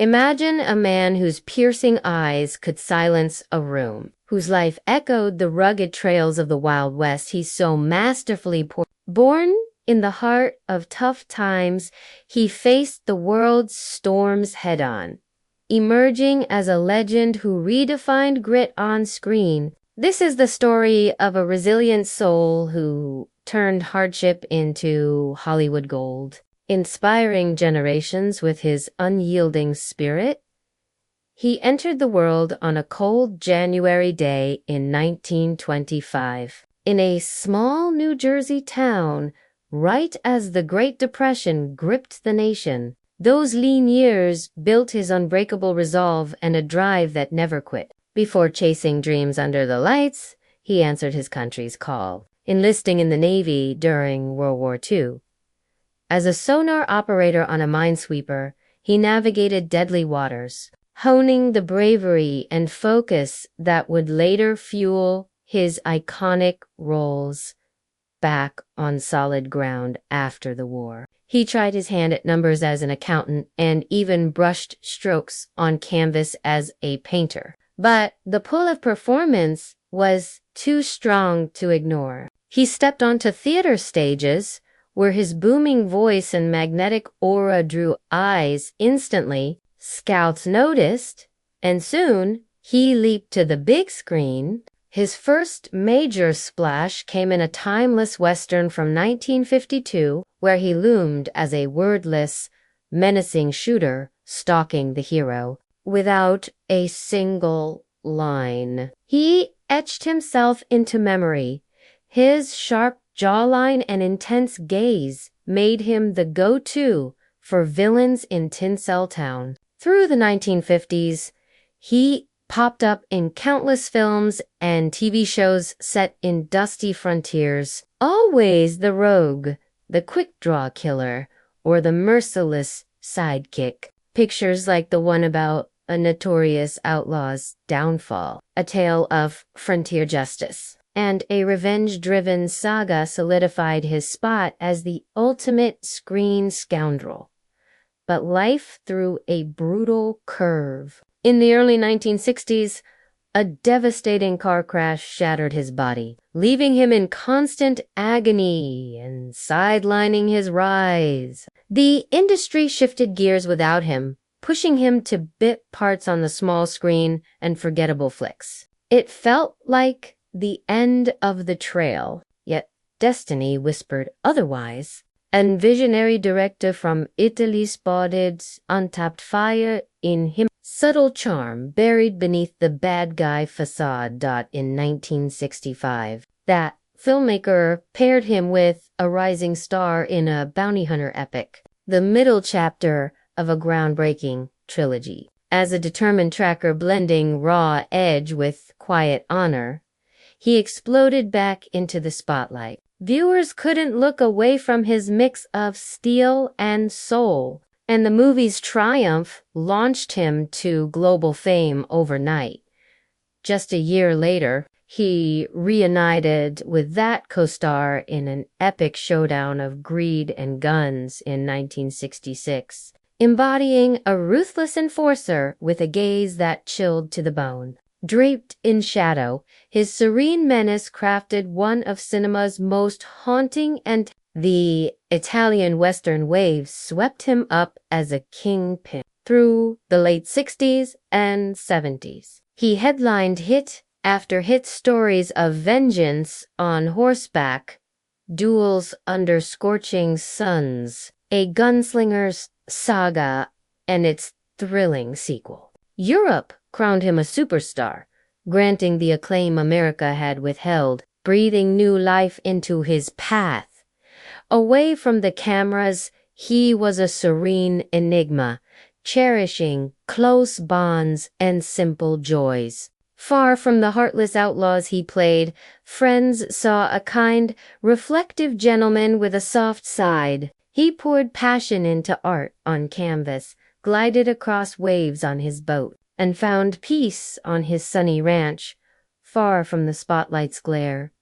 Imagine a man whose piercing eyes could silence a room, whose life echoed the rugged trails of the Wild West he so masterfully portrayed. Born in the heart of tough times, he faced the world's storms head-on, emerging as a legend who redefined grit on screen. This is the story of a resilient soul who turned hardship into Hollywood gold. Inspiring generations with his unyielding spirit, he entered the world on a cold January day in 1925, in a small New Jersey town, right as the Great Depression gripped the nation. Those lean years built his unbreakable resolve and a drive that never quit. Before chasing dreams under the lights, he answered his country's call, enlisting in the Navy during World War II. As a sonar operator on a minesweeper, he navigated deadly waters, honing the bravery and focus that would later fuel his iconic roles back on solid ground after the war. He tried his hand at numbers as an accountant and even brushed strokes on canvas as a painter. But the pull of performance was too strong to ignore. He stepped onto theater stages where his booming voice and magnetic aura drew eyes instantly. Scouts noticed, and soon he leaped to the big screen. His first major splash came in a timeless Western from 1952, where he loomed as a wordless, menacing shooter stalking the hero without a single line. He etched himself into memory. His sharp jawline and intense gaze made him the go-to for villains in Tinseltown. Through the 1950s, he popped up in countless films and TV shows set in dusty frontiers, always the rogue, the quick-draw killer, or the merciless sidekick. Pictures like the one about a notorious outlaw's downfall, a tale of frontier justice, and a revenge-driven saga solidified his spot as the ultimate screen scoundrel. But life threw a brutal curve. In the early 1960s, a devastating car crash shattered his body, leaving him in constant agony and sidelining his rise. The industry shifted gears without him, pushing him to bit parts on the small screen and forgettable flicks. It felt like the end of the trail, yet destiny whispered otherwise. And visionary director from Italy spotted untapped fire in him. Subtle charm buried beneath the bad guy facade. In 1965, that filmmaker paired him with a rising star in a bounty hunter epic, the middle chapter of a groundbreaking trilogy. As a determined tracker blending raw edge with quiet honor, he exploded back into the spotlight. Viewers couldn't look away from his mix of steel and soul, and the movie's triumph launched him to global fame overnight. Just a year later, he reunited with that co-star in an epic showdown of greed and guns in 1966, embodying a ruthless enforcer with a gaze that chilled to the bone. Draped in shadow, his serene menace crafted one of cinema's most haunting, and the Italian Western wave swept him up as a kingpin. Through the late 60s and 70s, he headlined hit after hit stories of vengeance on horseback, duels under scorching suns, a gunslinger's saga, and its thrilling sequel. Europe crowned him a superstar, granting the acclaim America had withheld, breathing new life into his path. Away from the cameras, he was a serene enigma, cherishing close bonds and simple joys. Far from the heartless outlaws he played, friends saw a kind, reflective gentleman with a soft side. He poured passion into art on canvas, glided across waves on his boat, and found peace on his sunny ranch, far from the spotlight's glare.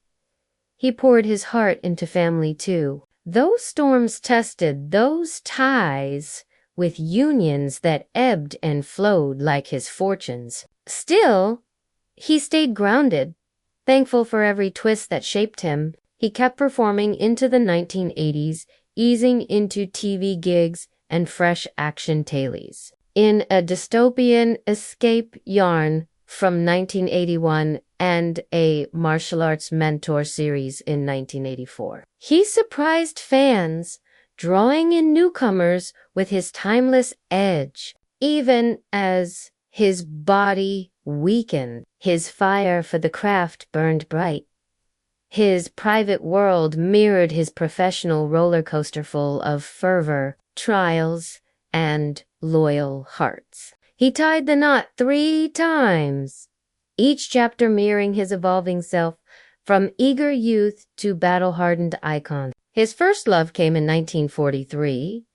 He poured his heart into family too. Those storms tested those ties with unions that ebbed and flowed like his fortunes. Still, he stayed grounded, thankful for every twist that shaped him. He kept performing into the 1980s, easing into TV gigs and fresh action tailies. In a dystopian escape yarn from 1981 and a martial arts mentor series in 1984. He surprised fans, drawing in newcomers with his timeless edge. Even as his body weakened, his fire for the craft burned bright. His private world mirrored his professional roller coaster full of fervor, trials, and loyal hearts. He tied the knot 3 times, each chapter mirroring his evolving self, from eager youth to battle-hardened icon. His first love came in 1943.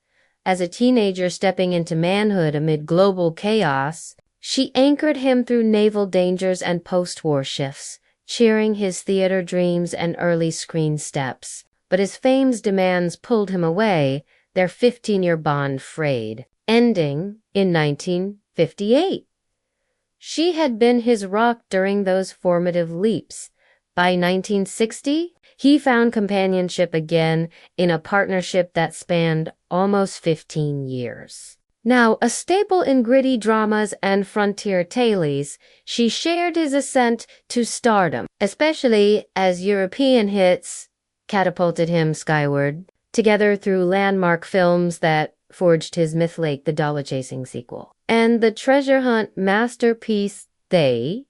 As a teenager stepping into manhood amid global chaos, she anchored him through naval dangers and post-war shifts, cheering his theater dreams and early screen steps. But as fame's demands pulled him away, their 15-year bond frayed, ending in 1958. She had been his rock during those formative leaps. By 1960, he found companionship again in a partnership that spanned almost 15 years. Now a staple in gritty dramas and frontier tailies, she shared his ascent to stardom, especially as European hits catapulted him skyward, together through landmark films that forged his Mythlake the Dollar-Chasing sequel. And the treasure hunt masterpiece, they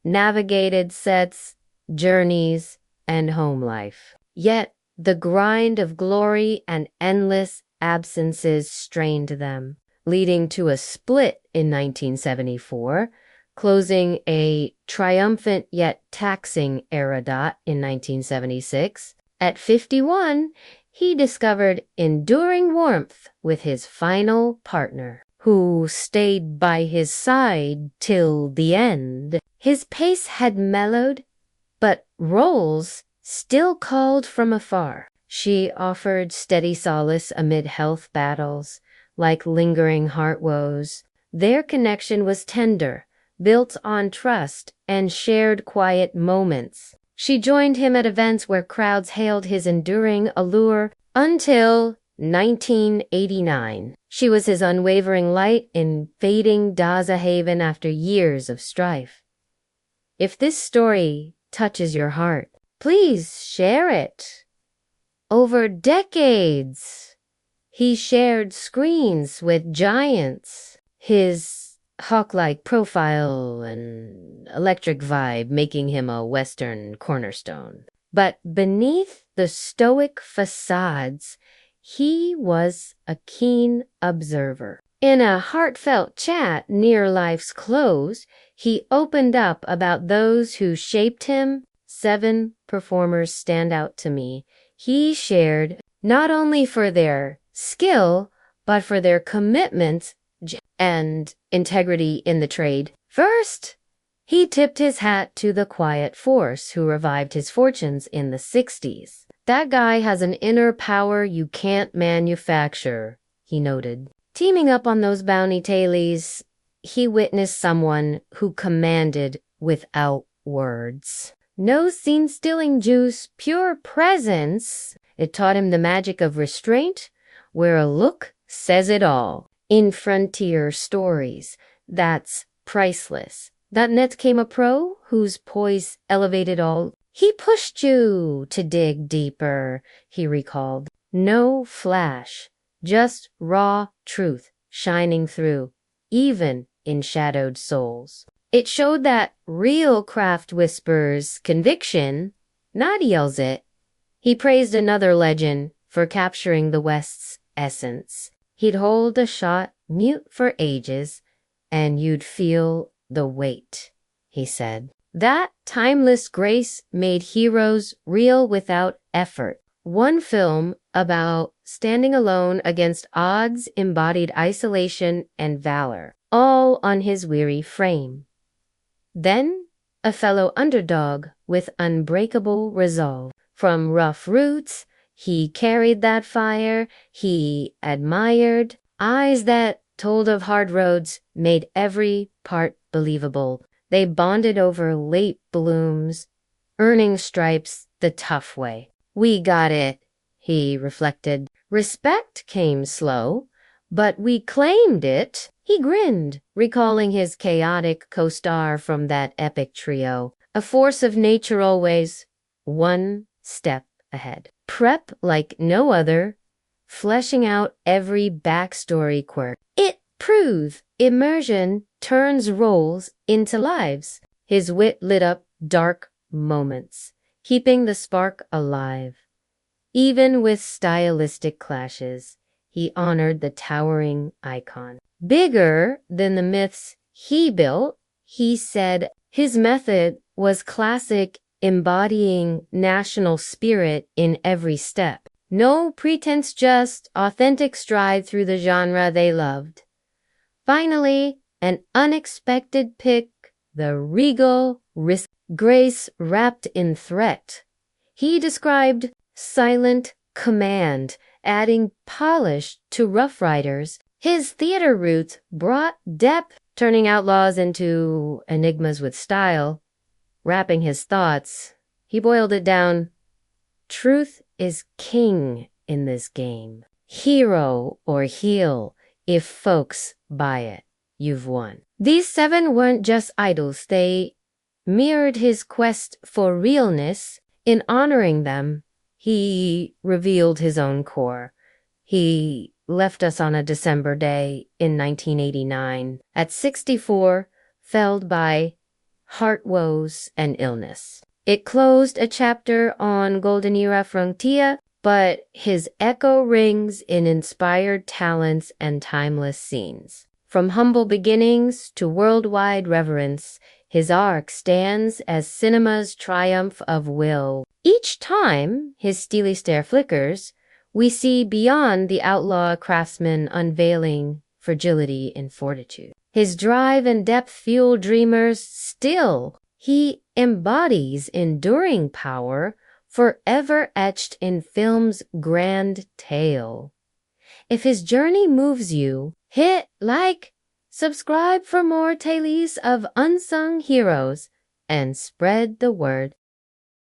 navigated sets, journeys, and home life. Yet the grind of glory and endless absences strained them, leading to a split in 1974, closing a triumphant yet taxing era in 1976. At 51, he discovered enduring warmth with his final partner, who stayed by his side till the end. His pace had mellowed, but roles still called from afar. She offered steady solace amid health battles, like lingering heart woes. Their connection was tender, built on trust and shared quiet moments. She joined him at events where crowds hailed his enduring allure until 1989. She was his unwavering light in fading Daza Haven after years of strife. If this story touches your heart, please share it. Over decades, he shared screens with giants. His hawk-like profile and electric vibe making him a Western cornerstone. But beneath the stoic facades, he was a keen observer. In a heartfelt chat near life's close, he opened up about those who shaped him. 7 performers stand out to me. He shared not only for their skill, but for their commitment and integrity in the trade. First, he tipped his hat to the quiet force who revived his fortunes in the 60s. That guy has an inner power you can't manufacture, he noted. Teaming up on those bounty tailies, he witnessed someone who commanded without words. No scene-stealing juice, pure presence. It taught him the magic of restraint, where a look says it all. In frontier stories, that's priceless. That net came a pro whose poise elevated all. He pushed you to dig deeper, he recalled. No flash, just raw truth shining through, even in shadowed souls. It showed that real craft whispers conviction, not yells it. He praised another legend for capturing the West's essence. He'd hold a shot mute for ages, and you'd feel the weight, he said. That timeless grace made heroes real without effort. One film about standing alone against odds embodied isolation and valor, all on his weary frame. Then, a fellow underdog with unbreakable resolve. From rough roots, he carried that fire he admired, Eyes that told of hard roads, made every part believable. They bonded over late blooms, earning stripes the tough way. We got it, he reflected. Respect came slow, but we claimed it. He grinned, recalling his chaotic co-star from that epic trio. A force of nature always, one step ahead. Prep like no other, fleshing out every backstory quirk. It proves immersion turns roles into lives. His wit lit up dark moments, keeping the spark alive. Even with stylistic clashes, he honored the towering icon. Bigger than the myths he built, he said his method was classic, embodying national spirit in every step. No pretense, just authentic stride through the genre they loved. Finally, an unexpected pick, the regal risk, grace wrapped in threat. He described silent command, adding polish to Rough Riders. His theater roots brought depth, turning outlaws into enigmas with style. Wrapping his thoughts, he boiled it down. Truth is king in this game. Hero or heel, if folks buy it, you've won. These 7 weren't just idols, they mirrored his quest for realness. In honoring them, he revealed hhis own core. He left us on a December day in 1989, at 64, felled by heart woes and illness. It closed a chapter on Golden Era Frontier, but his echo rings in inspired talents and timeless scenes. From humble beginnings to worldwide reverence, his arc stands as cinema's triumph of will. Each time his steely stare flickers, we see beyond the outlaw craftsman unveiling fragility and fortitude. His drive and depth fuel dreamers still. He embodies enduring power, forever etched in film's grand tale. If his journey moves you, hit like, subscribe for more tales of unsung heroes, and spread the word.